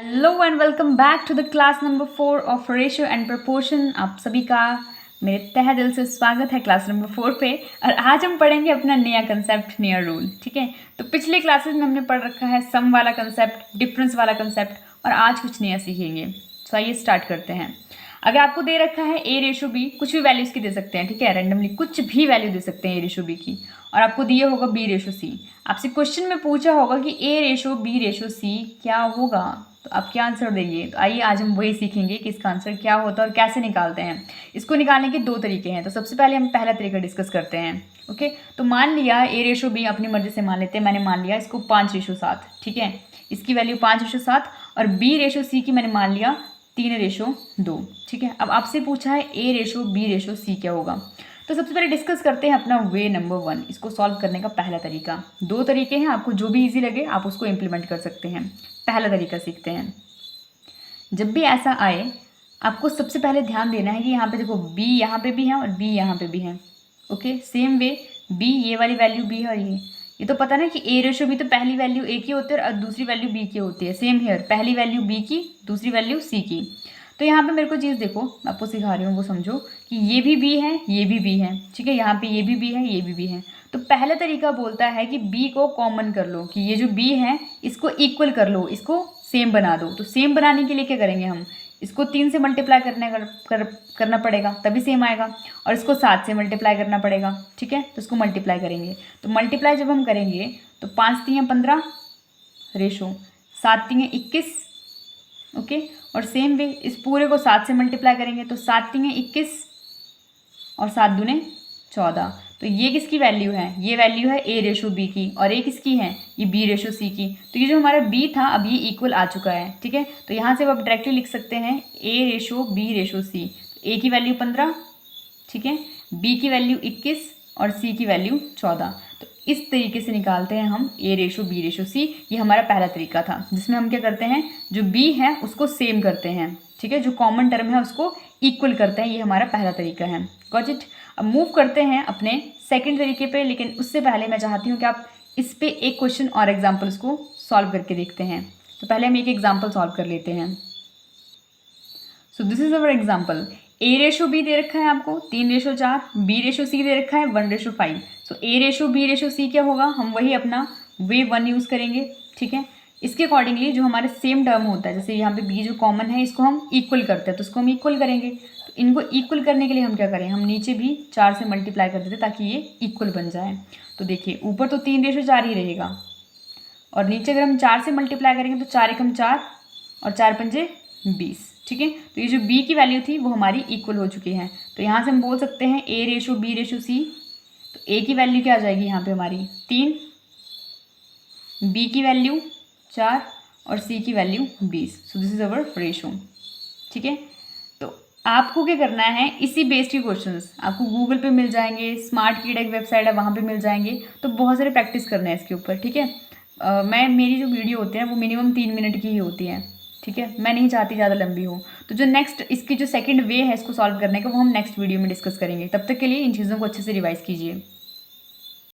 Hello and welcome back to the class number 4 of ratio and proportion. आप सभी का मेरे तहे दिल से स्वागत है क्लास नंबर 4 पे। और आज हम पढ़ेंगे अपना नया कंसेप्ट, नया रूल। ठीक है, तो पिछले क्लासेस में हमने पढ़ रखा है सम वाला कंसेप्ट, डिफरेंस वाला कंसेप्ट, और आज कुछ नया सीखेंगे। तो आइए स्टार्ट करते हैं। अगर आपको दे रखा है ए रेशो बी, कुछ भी वैल्यू इसकी दे सकते हैं, ठीक है, रैंडमली कुछ भी वैल्यू दे सकते हैं ए रेशो बी की, और आपको दिया होगा बी रेशो सी। आपसे क्वेश्चन में पूछा होगा कि ए रेशो बी रेशो सी क्या होगा, तो आप क्या आंसर देंगे। तो आइए आज हम वही सीखेंगे कि इसका आंसर क्या होता है और कैसे निकालते हैं। इसको निकालने के दो तरीके हैं। तो सबसे पहले हम पहला तरीका डिस्कस करते हैं। ओके, तो मान लिया ए रेशो बी, अपनी मर्जी से मान लेते हैं, मैंने मान लिया इसको 5:7। ठीक है, इसकी वैल्यू 5:7, और बी रेशो सी की मैंने मान लिया 3:2। ठीक है, अब आपसे पूछा है ए रेशो बी रेशो सी क्या होगा। तो सबसे पहले डिस्कस करते हैं अपना वे नंबर 1, इसको सॉल्व करने का पहला तरीका। दो तरीके हैं, आपको जो भी इजी लगे आप उसको इम्प्लीमेंट कर सकते हैं। पहला तरीका सीखते हैं। जब भी ऐसा आए, आपको सबसे पहले ध्यान देना है कि यहाँ पे देखो b यहाँ पे भी है और b यहाँ पे भी है। ओके, सेम वे b, ये वाली वैल्यू b है, और ये तो पता ना कि a रेशो b तो पहली वैल्यू a की होती है और दूसरी वैल्यू b की होती है। सेम हेयर, पहली वैल्यू b की, दूसरी वैल्यू c की। तो यहाँ पे मेरे को चीज़ देखो, आपको सिखा रही हूँ, वो समझो कि ये भी b है, ये भी b है। ठीक है, यहाँ पे ये भी b है, ये भी b है। तो पहला तरीका बोलता है कि b को कॉमन कर लो, कि ये जो b है इसको इक्वल कर लो, इसको सेम बना दो। तो सेम बनाने के लिए क्या करेंगे हम, इसको 3 से मल्टीप्लाई करना पड़ेगा, तभी सेम आएगा, और इसको 7 से मल्टीप्लाई करना पड़ेगा। ठीक है, तो इसको मल्टीप्लाई करेंगे। तो मल्टीप्लाई जब हम करेंगे तो 5 3 15 रेशो, 7 3 21। ओके, और सेम वे इस पूरे को 7 से मल्टीप्लाई करेंगे तो 7 3 21 और 7 दूने 14। तो ये किसकी वैल्यू है, ये वैल्यू है ए रेशो बी की, और ये किसकी है, ये बी रेशो सी की। तो ये जो हमारा बी था अब ये इक्वल आ चुका है। ठीक है, तो यहाँ से अब आप डायरेक्टली लिख सकते हैं ए रेशो बी रेशो सी। तो ए की वैल्यू 15, ठीक है, बी की वैल्यू 21 और सी की वैल्यू 14। तो इस तरीके से निकालते हैं हम ए रेशो बी रेशो सी। ये हमारा पहला तरीका था, जिसमें हम क्या करते हैं, जो बी है उसको सेम करते हैं। ठीक है, जो कॉमन टर्म है उसको इक्वल करते हैं। ये हमारा पहला तरीका है। Got it. अब मूव करते हैं अपने सेकंड तरीके पे, लेकिन उससे पहले मैं चाहती हूँ कि आप इस पे एक क्वेश्चन और एग्जाम्पल्स को सॉल्व करके देखते हैं। तो पहले हम एक एग्जाम्पल सॉल्व कर लेते हैं। So this is our example. A ratio B दे रखा है आपको 3:4, बी रेशो सी दे रखा है 1:5। सो ए रेशो बी रेशो सी क्या होगा, हम वही अपना वे 1 यूज़ करेंगे। ठीक है, इसके अकॉर्डिंगली जो हमारे सेम टर्म होता है, जैसे यहाँ पे बी जो कॉमन है इसको हम इक्वल करते हैं, तो इसको हम इक्वल करेंगे। तो इनको इक्वल करने के लिए हम क्या करें, हम नीचे भी 4 से मल्टीप्लाई कर देते ताकि ये इक्वल बन जाए। तो देखिए ऊपर तो 3:4 ही रहेगा, और नीचे अगर हम 4 से मल्टीप्लाई करेंगे तो 4 एकम 4 और 4 पंजे 20। ठीक है, तो ये जो b की वैल्यू थी वो हमारी इक्वल हो चुकी है। तो यहाँ से हम बोल सकते हैं a ratio b ratio c। तो a की वैल्यू क्या आ जाएगी यहाँ पे हमारी 3, b की वैल्यू 4 और c की value 20। So this is our ratio. ठीक है, तो आपको क्या करना है, इसी बेस्ड के क्वेश्चंस आपको गूगल पे मिल जाएंगे, स्मार्ट किड एक वेबसाइट है वहाँ पे मिल जाएंगे। तो बहुत सारे प्रैक्टिस करना है इसके ऊपर। ठीक है, मेरी जो वीडियो होती है वो मिनिमम 3 मिनट की ही होती है। ठीक है, मैं नहीं चाहती ज़्यादा लंबी हो। तो जो नेक्स्ट इसकी जो सेकंड वे है इसको सॉल्व करने का, वो हम नेक्स्ट वीडियो में डिस्कस करेंगे। तब तक के लिए इन चीज़ों को अच्छे से रिवाइज कीजिए।